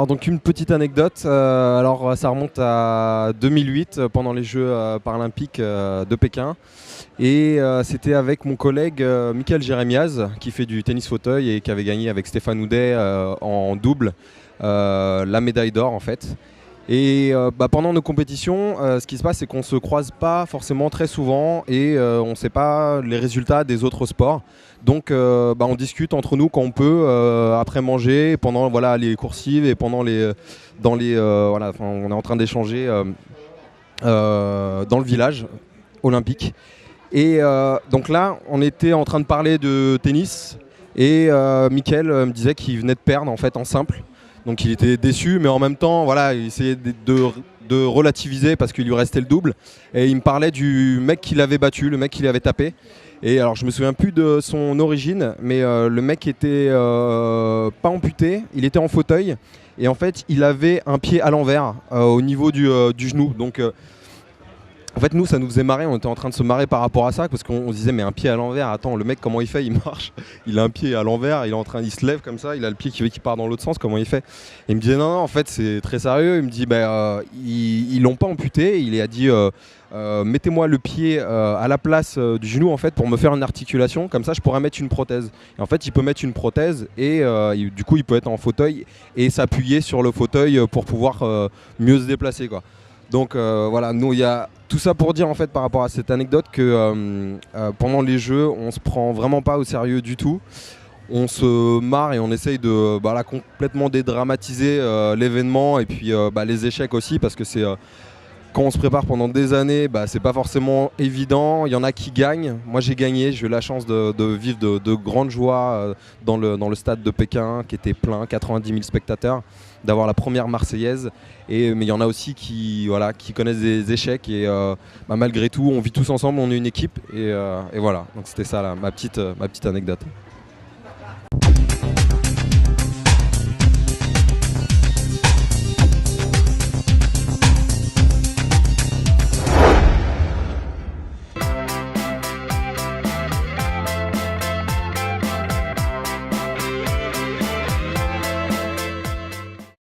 Alors donc une petite anecdote, alors ça remonte à 2008 pendant les Jeux paralympiques de Pékin et c'était avec mon collègue Michael Jérémiaz qui fait du tennis fauteuil et qui avait gagné avec Stéphane Houdet en double la médaille d'or en fait. Et pendant nos compétitions, ce qui se passe c'est qu'on ne se croise pas forcément très souvent et on ne sait pas les résultats des autres sports. Donc on discute entre nous quand on peut après manger, pendant les coursives et pendant on est en train d'échanger dans le village olympique. Et donc là, on était en train de parler de tennis et Mickaël me disait qu'il venait de perdre en fait en simple. Donc il était déçu, mais en même temps, voilà, il essayait de relativiser parce qu'il lui restait le double. Et il me parlait du mec qui l'avait battu, le mec qui l'avait tapé. Et alors je me souviens plus de son origine, mais le mec était pas amputé, il était en fauteuil. Et en fait, il avait un pied à l'envers au niveau du genou. Donc en fait, nous, ça nous faisait marrer, on était en train de se marrer par rapport à ça, parce qu'on se disait, mais un pied à l'envers, attends, le mec, comment il fait? Il marche, il a un pied à l'envers, il se lève comme ça, il a le pied qui part dans l'autre sens, comment il fait? Et il me disait, non, en fait, c'est très sérieux. Il me dit, ils l'ont pas amputé, il a dit, mettez-moi le pied à la place du genou, en fait, pour me faire une articulation, comme ça, je pourrais mettre une prothèse. Et en fait, il peut mettre une prothèse, et du coup, il peut être en fauteuil, et s'appuyer sur le fauteuil pour pouvoir mieux se déplacer, quoi. Donc voilà, nous il y a tout ça pour dire en fait par rapport à cette anecdote que pendant les Jeux on se prend vraiment pas au sérieux du tout. On se marre et on essaye de complètement dédramatiser l'événement et puis les échecs aussi parce que c'est quand on se prépare pendant des années, c'est pas forcément évident. Il y en a qui gagnent. Moi j'ai gagné, j'ai eu la chance de vivre de grandes joies dans le stade de Pékin qui était plein, 90 000 spectateurs, d'avoir la première Marseillaise. Mais il y en a aussi qui connaissent des échecs et malgré tout on vit tous ensemble, on est une équipe et voilà. Donc c'était ça là, ma petite anecdote.